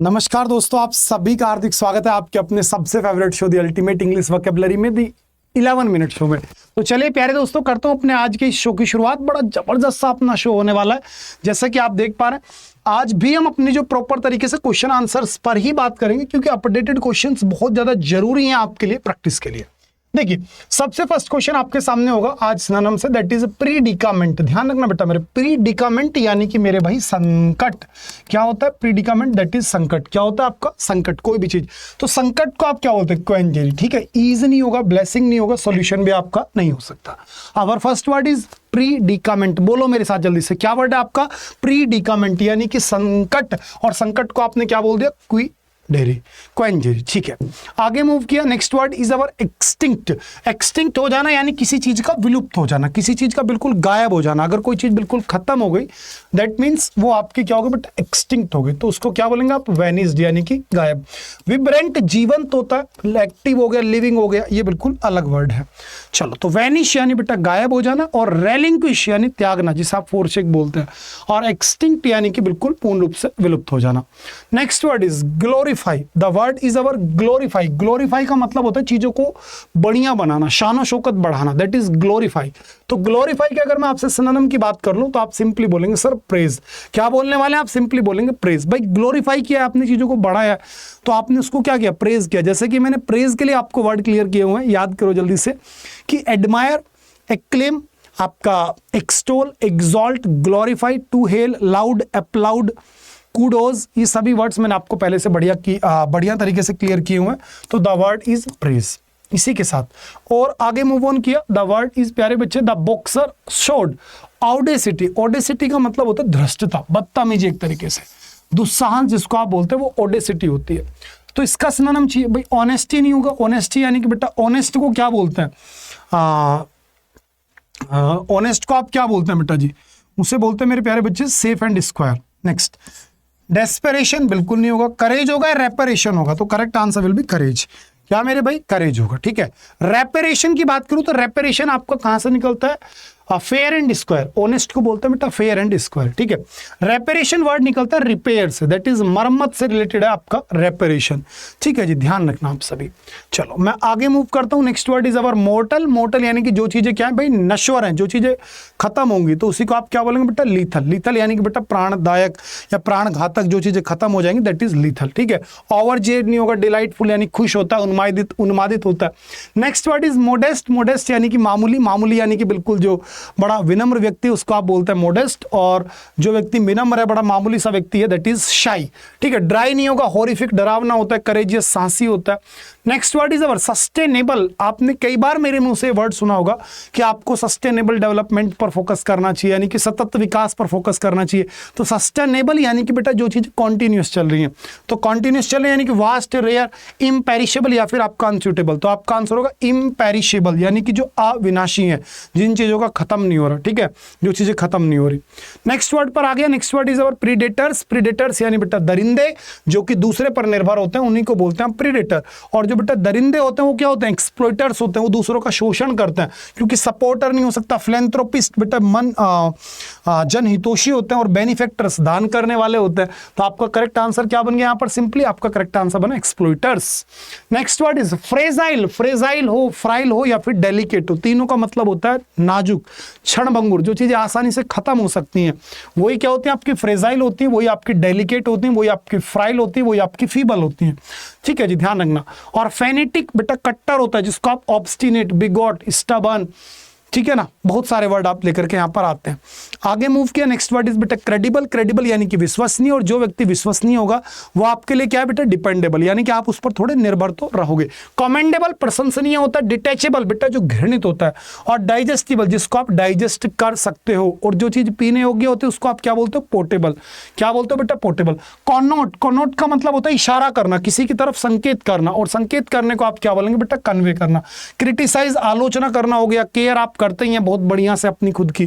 नमस्कार दोस्तों, आप सभी का हार्दिक स्वागत है आपके अपने सबसे favourite show the ultimate English vocabulary में दी 11 मिनट शो में। तो चलिए प्यारे दोस्तों, करता हूं अपने आज के इस शो की शुरुआत। बड़ा जबरदस्त सा अपना शो होने वाला है, जैसा कि आप देख पा रहे हैं। आज भी हम अपनी जो प्रॉपर तरीके से क्वेश्चन आंसर्स पर ही बात करेंगे, क्योंकि अपडेटेड क्वेश्चंस बहुत ज्यादा जरूरी हैं आपके लिए प्रैक्टिस के लिए। देखिए, सबसे फर्स्ट क्वेश्चन आपके सामने होगा आज सिनोनिम से, दैट इज प्रीडिकामेंट। ध्यान रखना बेटा मेरे, प्रीडिकामेंट यानी कि मेरे भाई संकट। क्या होता है प्रीडिकामेंट? दैट इज संकट। क्या होता है आपका संकट? कोई भी चीज। तो संकट को आप क्या बोलते हैं? क्वेंजरी। ठीक है, ईज नहीं होगा, ब्लेसिंग नहीं होगा, सॉल्यूशन भी आपका नहीं हो सकता। Our first word is predicament. बोलो मेरे साथ जल्दी से, क्या वर्ड है आपका? प्रीडिकामेंट यानी कि संकट। और संकट को आपने क्या बोल दिया? डेरी, क्वेंजरी। ठीक है, आगे मूव किया। Next word is our extinct. Extinct हो जाना यानी किसी चीज का विलुप्त हो जाना, किसी चीज का बिल्कुल गायब हो जाना। अगर कोई चीज बिल्कुल खत्म हो गई, दैट मीन्स वो आपकी क्या होगी? बट एक्सटिंक्ट हो गई, तो उसको क्या बोलेंगे आप? वैनिस्ड यानी कि गायब। विब्रेंट जीवंत होता है, एक्टिव हो गया, लिविंग हो गया, ये बिल्कुल अलग वर्ड है। चलो, तो वैनिश यानी बेटा गायब हो जाना, और रेलिंक्विश यानी त्यागना, जिसे आप फोरशेक बोलते हैं, और एक्सटिंक्ट यानी कि बिल्कुल पूर्ण रूप से विलुप्त हो जाना। Next word is glorify. The word is our glorify. Glorify का मतलब होता है चीजों को बढ़िया बनाना, शान शौकत बढ़ाना, दैट इज ग्लोरीफाई। तो ग्लोरीफाई के अगर मैं आपसे सिनोनिम की बात कर लूं तो आप सिंपली बोलेंगे सर प्रेज। क्या बोलने वाले हैं आप? सिंपली बोलेंगे प्रेज। भाई ग्लोरीफाई किया आपने, चीजों को बढ़ाया, तो आपने उसको क्या किया? प्रेज किया। जैसे कि मैंने प्रेज के लिए आपको वर्ड क्लियर किए हुए हैं, याद करो जल्दी से, कि एडमायर, एक्लेम, आपका extol, exalt, glorify, to hail, loud, applaud, kudos, ये सभी वर्ड्स मैंने आपको पहले से बढ़िया तरीके से क्लियर किए हुए हैं। तो द वर्ड इज प्रेज। इसी के साथ और आगे मूव ऑन किया। द वर्ड इज, प्यारे बच्चे, the boxer showed audacity. Audacity का मतलब होता है धृष्टता, बदतमीजी, एक तरीके से दुस्साहस जिसको आप बोलते हैं, वो ऑडेसिटी होती है। तो इसका सिनोनिम चाहिए भाई, ऑनेस्टी नहीं होगा। ऑनेस्टी यानी कि बेटा, ऑनेस्ट को क्या बोलते हैं? ऑनेस्ट को आप क्या बोलते हैं बेटा जी? उसे बोलते हैं मेरे प्यारे बच्चे safe and square. Next, desperation बिल्कुल नहीं होगा। करेज होगा, रेपरेशन होगा। तो करेक्ट आंसर विल बी करेज। क्या मेरे भाई? करेज होगा। ठीक है, रेपरेशन की बात करूं तो रेपरेशन आपका कहां से निकलता है? Fair and square. ऑनेस्ट को बोलते हैं बेटा फेयर एंड स्क्वायर। ठीक है, रेपरेशन वर्ड निकलता है रिपेयर से, दैट इज मरम्मत से रिलेटेड है आपका रेपरेशन। ठीक है जी, ध्यान रखना आप सभी। चलो मैं आगे मूव करता हूं। Next word is our mortar. Mortar यानी कि जो चीजें क्या है भाई? नश्वर हैं, जो चीजें खत्म होंगी, तो उसी को आप क्या बोलेंगे बेटा? लीथल। लीथल यानी कि बेटा प्राणदायक या प्राण घातक, जो चीजें खत्म हो जाएंगी, दैट इज लीथल। ठीक है, ओवरजेड नहीं होगा। डिलाइटफुल यानी खुश होता है, उन्मादित होता है। Next word is modest. Modest यानी कि मामूली। मामूली यानी कि बिल्कुल जो बड़ा विनम्र व्यक्ति, उसको आप बोलते हैं मोडेस्ट। और जो व्यक्ति विनम्र है, बड़ा मामूली सा व्यक्ति है, दैट इज शाई। ठीक है, ड्राई नहीं होगा, हॉरिफिक डरावना होता है, करेजियस साहसी होता है। Next word is our sustainable. आपने कई बार मेरे मुंह से वर्ड सुना होगा कि आपको सस्टेनेबल डेवलपमेंट पर फोकस करना चाहिए, यानी कि सतत विकास पर फोकस करना चाहिए। तो सस्टेनेबल यानी कि बेटा जो चीज कॉन्टिन्यूस चल रही है, तो कॉन्टिन्यूस चल रही है यानी कि वास्ट, रेयर, इम्पेरिशेबल या फिर आपका अनसूटेबल। तो आपका आंसर होगा इम्पेरिशेबल, यानी कि जो अविनाशी है, जिन चीजों का खत्म नहीं हो रहा। ठीक है, जो चीजें खत्म नहीं हो रही। नेक्स्ट वर्ड पर आ गया। Next word is our predators. Predators यानी बेटा दरिंदे, जो कि दूसरे पर निर्भर होते हैं, उन्हीं को बोलते हैं प्रीडेटर। और जो बेटा दरिंदे होते हैं वो क्या होते हैं? एक्सप्लॉइटर्स होते हैं, वो दूसरों का शोषण करते हैं, क्योंकि सपोर्टर नहीं हो सकता। फिलैंथ्रोपिस्ट बेटा जनहितोषी होते हैं, और बेनिफैक्टर्स दान करने वाले होते हैं। तो आपका करेक्ट आंसर क्या बन गया यहाँ पर? सिंपली आपका करेक्ट आंसर बना exploiters. Next word is fragile. Fragile हो, फ्राइल हो या फिर डेलिकेट हो, तीनों का मतलब होता है नाजुक, क्षणभंगुर, जो चीजें आसानी से खत्म हो सकती हैं, वही क्या होती है? आपकी फ्रेजाइल होती है, वही आपकी डेलिकेट होती है, वही आपकी फ्राइल होती है, वही आपकी फीबल होती है। ठीक है जी, ध्यान रखना। और फेनेटिक बेटा कट्टर होता है, जिसको आप ऑब्स्टिनेट, बिगॉट, स्टबर्न, ठीक है ना, बहुत सारे वर्ड आप लेकर के यहाँ पर आते हैं। आगे मूव किया। नेक्स्ट वर्ड इज बेटा क्रेडिबल। क्रेडिबल यानी कि विश्वसनीय, और जो व्यक्ति विश्वसनीय होगा वो आपके लिए क्या है बेटा? डिपेंडेबल, यानी कि आप उस पर थोड़े निर्भर तो रहोगे। कमेंडेबल प्रशंसनीय होता है। डिटैचेबल बेटा जो घृणित होता है। और डाइजेस्टिबल, जिसको आप डाइजेस्ट कर सकते हो। और जो चीज पीने योग्य होती है उसको आप क्या बोलते हो? पोर्टेबल। क्या बोलते हो बेटा? पोर्टेबल। कॉनोट। कॉनोट का मतलब होता है इशारा करना, किसी की तरफ संकेत करना, और संकेत करने को आप क्या बोलेंगे बेटा? कन्वे करना। क्रिटिसाइज आलोचना करना हो गया। केयर आप करते ही हैं बहुत बढ़िया से अपनी खुद की।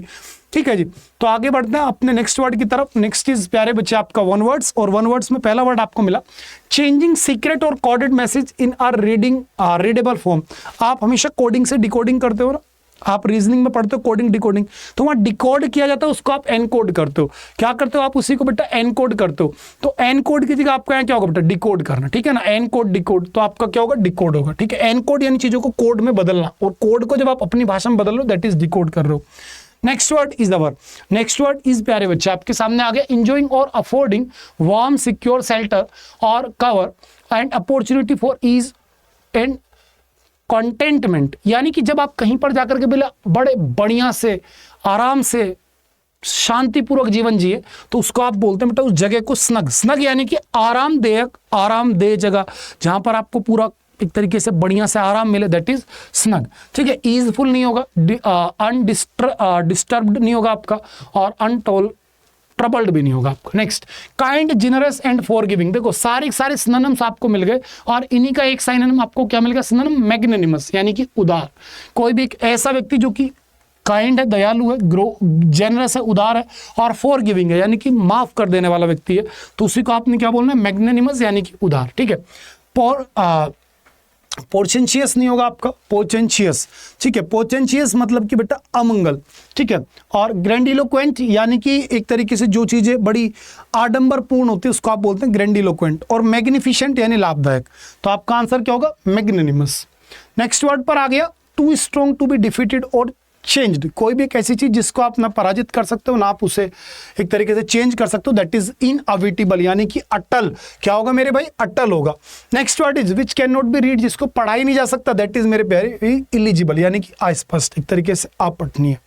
ठीक है जी, तो आगे बढ़ते हैं अपने नेक्स्ट वर्ड की तरफ। नेक्स्ट इज प्यारे बच्चे आपका वन वर्ड्स, और वन वर्ड्स में पहला वर्ड आपको मिला चेंजिंग सीक्रेट और coded message in are readable form. आप हमेशा कोडिंग से डिकोडिंग करते हो ना, आप रीजनिंग में पढ़ते हो कोडिंग डिकोडिंग, तो वहाँ डिकोड किया जाता है, उसको आप एनकोड करते हो। क्या करते हो आप? उसी को बेटा एनकोड करते हो। तो एनकोड की जगह आपका यहाँ क्या होगा बेटा? डिकोड करना, ठीक है ना। एनकोड डिकोड, तो आपका क्या होगा? डिकोड होगा, ठीक है। एनकोड यानी चीजों को कोड में बदलना, और कोड को जब आप अपनी भाषा में बदल लो दैट इज डिकोड कर रहे हो। Next word is our, next word is प्यारे बच्चे आपके सामने आ गया, इंजॉइंग और अफोर्डिंग वार्म सिक्योर शेल्टर और cover and opportunity for ease and contentment. यानी कि जब आप कहीं पर जाकर के बोले बड़े बढ़िया से आराम से शांतिपूर्वक जीवन जिए, तो उसको आप बोलते हैं बेटा उस जगह को स्नग। स्नग यानी कि आरामदायक, आरामदेह जगह, जहां पर आपको पूरा एक तरीके से बढ़िया से आराम मिले, दैट इज स्नग, ठीक है। ईजफुल नहीं होगा, अनडिस्टर्ब्ड नहीं होगा आपका, और अनटोल ट्रबल्ड भी नहीं होगा आपको। Next, kind, generous and forgiving. देखो सारे सिनोनिम्स आपको मिल गए, और इन्हीं का एक सिनोनिम आपको क्या मिल गया? सिनोनिम मैग्नेनिमस, यानी कि उदार। कोई भी एक ऐसा व्यक्ति जो कि काइंड है, दयालु है, जेनरस है, उदार है, और फॉरगिविंग है यानी कि माफ कर देने वाला व्यक्ति है, तो उसी को आपने क्या बोलना है? मैग्नेनिमस यानी कि उदार, ठीक है। पोर्टेंशियस नहीं होगा आपका, पोर्टेंशियस, ठीक है। पोर्टेंशियस मतलब कि बेटा अमंगल, ठीक है। और ग्रैंडिलोक्वेंट यानी कि एक तरीके से जो चीजें बड़ी आडंबरपूर्ण होती है उसको आप बोलते हैं ग्रैंडिलोक्वेंट। और मैग्निफिशेंट यानी लाभदायक, तो आपका आंसर क्या होगा? मैग्नेनिमस। नेक्स्ट वर्ड पर आ गया, too strong to be defeated और चेंज्ड। कोई भी एक ऐसी चीज जिसको आप ना पराजित कर सकते हो ना आप उसे एक तरीके से चेंज कर सकते हो, दैट इज इनअविटेबल यानी कि अटल। क्या होगा मेरे भाई? अटल होगा। Next word is which can not be read, जिसको पढ़ा ही नहीं जा सकता, दैट इज मेरे प्यारे इलिजिबल यानी कि अस्पष्ट, एक तरीके से अपठनीय।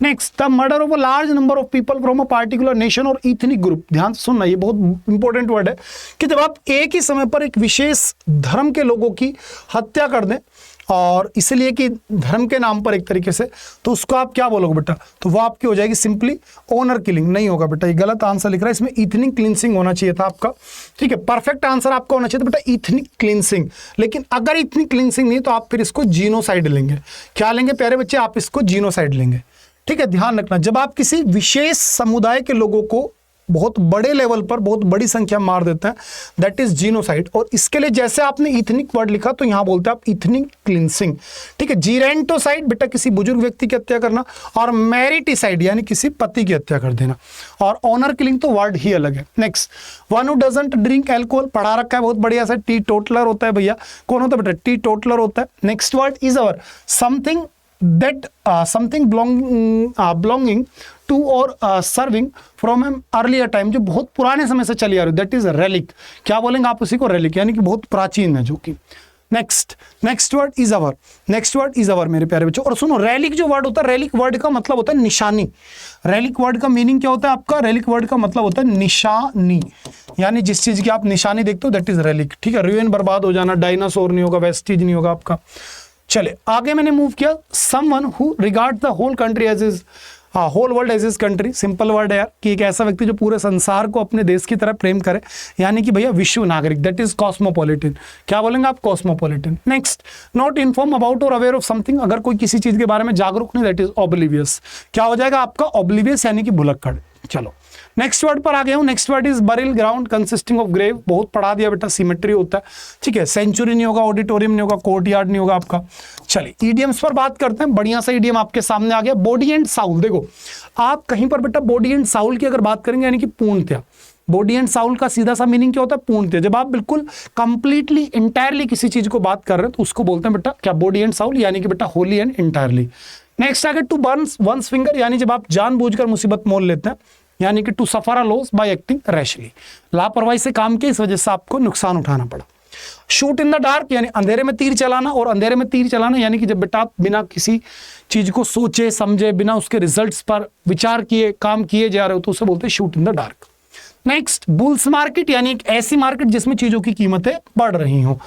Next, the murder of a large number of people from a particular nation और इथनिक ग्रुप। ध्यान से सुनना, ये बहुत इंपॉर्टेंट वर्ड है कि जब आप एक ही समय पर एक विशेष धर्म के लोगों की हत्या कर दें, और इसलिए कि धर्म के नाम पर एक तरीके से, तो उसको आप क्या बोलोगे बेटा? तो वो आपकी हो जाएगी सिंपली ऑनर किलिंग। नहीं होगा बेटा, ये गलत आंसर लिख रहा है, इसमें इथनिक क्लींसिंग होना चाहिए था आपका, ठीक है। परफेक्ट आंसर आपका होना चाहिए था बेटा इथनिक क्लींसिंग। लेकिन अगर इथनिक क्लींसिंग नहीं तो आप फिर इसको जीनोसाइड लेंगे। क्या लेंगे प्यारे बच्चे? आप इसको जीनोसाइड लेंगे, ठीक है। ध्यान रखना, जब आप किसी विशेष समुदाय के लोगों को बहुत बड़े लेवल पर बहुत बड़ी संख्या मार देते हैं, दैट इज जीनोसाइड। और इसके लिए जैसे आपने इथनिक वर्ड लिखा तो यहां बोलते हैं आप इथनिक क्लींसिंग, ठीक है। जीरेंटोसाइड बेटा किसी बुजुर्ग व्यक्ति की हत्या करना, और मैरिटिसाइड यानी किसी पति की हत्या कर देना, और ऑनर किलिंग तो वर्ड ही अलग है। Next, one who doesn't drink alcohol, पढ़ा रखा है बहुत बढ़िया सा, टी टोटलर होता है भैया। कौन होता है बेटा? टी टोटलर होता है। Next word is our something that something belonging to or serving from an earlier time, जो बहुत पुराने समय से चली आ रही है, that is relic। क्या बोलेंगे आप उसी को? relic, यानी कि बहुत प्राचीन है जो कि। Next word is our, next word is अवर मेरे प्यारे बच्चों। और सुनो, रैलिक जो वर्ड होता है, रैलिक वर्ड का मतलब होता है निशानी। रैलिक वर्ड का मीनिंग क्या होता है आपका? रैलिक वर्ड का मतलब होता है निशानी, यानी जिस चीज की आप निशानी देखते हो दैट इज रैलिक, ठीक है। रुइन, बर्बाद हो जाना, डायनासोर नहीं होगा, वेस्टिज नहीं होगा आपका। चले आगे मैंने मूव किया, someone who regard the whole country as his whole world as his country. Simple word है यार, कि एक ऐसा व्यक्ति जो पूरे संसार को अपने देश की तरह प्रेम करे, यानी कि भैया विश्व नागरिक, दैट इज कॉस्मोपॉलिटन। क्या बोलेंगे आप? Cosmopolitan. Next, not inform about और अवेयर ऑफ समथिंग, अगर कोई किसी चीज के बारे में जागरूक नहीं, दैट इज ऑब्लिवियस। क्या हो जाएगा आपका? ऑब्लिवियस यानी कि भुलक्कड़। चलो नेक्स्ट वर्ड पर आ गया हूं। Next word is burial ground consisting of grave. बहुत पढ़ा दिया बेटा, सिमेट्री होता है, ठीक है। सेंचुरी नहीं होगा, ऑडिटोरियम नहीं होगा, कोर्टयार्ड नहीं होगा आपका। चलिए ईडियम्स पर बात करते हैं। बढ़िया सा ईडियम आपके सामने आ गया, बॉडी एंड साउल। देखो आप कहीं पर बेटा बॉडी एंड साउल की अगर बात करेंगे, यानी कि पूर्णतया, बॉडी एंड साउल का सीधा सा मीनिंग क्या होता है? पूर्णतया। जब आप बिल्कुल कंप्लीटली इंटायरली किसी चीज को बात कर रहे हैं तो उसको बोलते हैं बेटा क्या? बॉडी एंड साउल, यानी कि बेटा होली एंड इंटायरली। नेक्स्ट आ गया टू बर्न वंस फिंगर, यानी जब आप जानबूझकर मुसीबत मोल लेते हैं, यानी कि to suffer a loss by acting rashly, लापरवाही से काम किया, इस वजह से आपको नुकसान उठाना पड़ा। शूट इन द डार्क, यानी अंधेरे में तीर चलाना, और अंधेरे में तीर चलाना यानी कि जब बेटा आप बिना किसी चीज को सोचे समझे, बिना उसके रिजल्ट्स पर विचार किए काम किए जा रहे हो, तो उसे बोलते हैं shoot in the dark. Next, bulls market, यानी एक ऐसी मार्केट जिसमें चीजों की कीमतें बढ़ रही हो,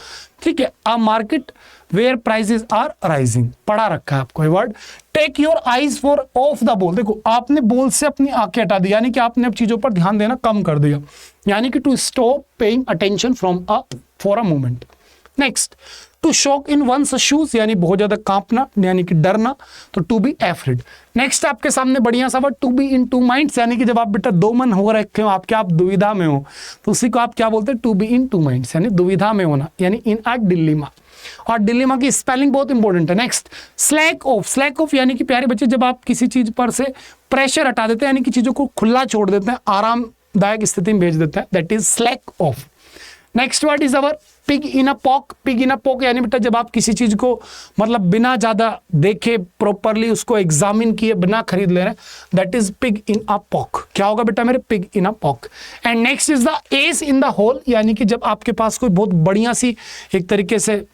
ठीक है। A market where prices are rising, पढ़ा रखा है आपको ये word. Take your eyes for off the ball, देखो आपने बॉल से अपनी आंखें हटा दी, यानी कि आपने अब चीजों पर ध्यान देना कम कर दिया, यानी कि to stop paying attention from for a moment. Next, to shock in one's shoes यानी बहुत ज्यादा कांपना यानी कि डरना, तो टू बी एफ्रेड। नेक्स्ट आपके सामने बढ़िया सा word to be in two minds यानी कि जब आप बेटा दो मन हो रखे हो, आप दुविधा में हो, तो उसी को आप क्या बोलते हैं, to be in two minds यानी दुविधा में होना, यानी इन अ डिलेमा। और डिलेमा की स्पेलिंग बहुत इंपॉर्टेंट है। Next slack off, slack off यानी कि प्यारे बच्चे जब आप किसी चीज पर से प्रेशर हटा देते हैं यानी कि चीजों को खुला छोड़ देते हैं, आरामदायक स्थिति में भेज देते हैं, that is slack of. Next word is our pig in a pock. Pig in a pock यानी बेटा जब आप किसी चीज को मतलब बिना ज्यादा देखे प्रॉपरली उसको एग्जामिन किए बिना खरीद ले रहे हैं, that is pig in a poke. क्या होगा बेटा मेरे, pig in a poke. And next is the ace in the hole यानी कि जब आपके पास कोई बहुत बढ़िया सी एक तरीके से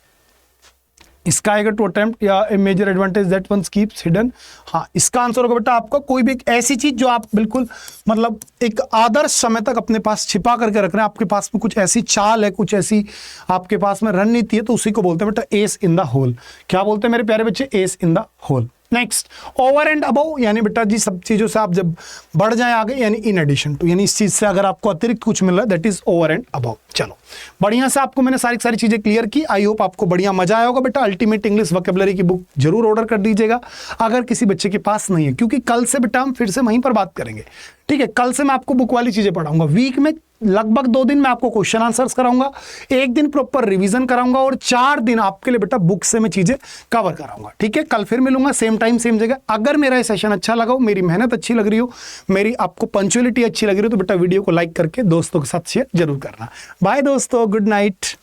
इसका आएगा टू अटेम्प्ट या a major advantage that one keeps hidden. हाँ, इसका आंसर होगा बेटा आपका कोई भी एक ऐसी चीज जो आप बिल्कुल मतलब एक आदर्श समय तक अपने पास छिपा करके रख रहे हैं, आपके पास में कुछ ऐसी चाल है, कुछ ऐसी आपके पास में रणनीति है, तो उसी को बोलते हैं बेटा एस इन द होल। क्या बोलते हैं मेरे प्यारे बच्चे, ace in the hole. Next over and above यानी बेटा जी सब चीजों से आप जब बढ़ जाएं आगे यानी इन एडिशन टू, यानी इस चीज से अगर आपको अतिरिक्त कुछ मिल रहा है that is over and above. चलो बढ़िया से आपको मैंने सारी चीजें क्लियर की। आई होप आपको बढ़िया मजा आया होगा बेटा। अल्टीमेट इंग्लिश वोकैबुलरी की बुक जरूर ऑर्डर कर दीजिएगा अगर किसी बच्चे के पास नहीं है, क्योंकि कल से बेटा हम फिर से वहीं पर बात करेंगे। ठीक है, कल से मैं आपको बुक वाली चीजें पढ़ाऊंगा। वीक में लगभग 2 दिन मैं आपको क्वेश्चन आंसर्स कराऊंगा, 1 दिन प्रॉपर रिवीजन कराऊंगा और 4 दिन आपके लिए बेटा बुक से मैं चीजें कवर कराऊंगा। ठीक है, कल फिर मिलूंगा सेम टाइम सेम जगह। अगर मेरा ये सेशन अच्छा लगा हो, मेरी मेहनत अच्छी लग रही हो, मेरी आपको पंक्चुअलिटी अच्छी लग रही हो, तो बेटा वीडियो को लाइक करके दोस्तों के साथ शेयर जरूर करना। बाय दोस्तों, गुड नाइट।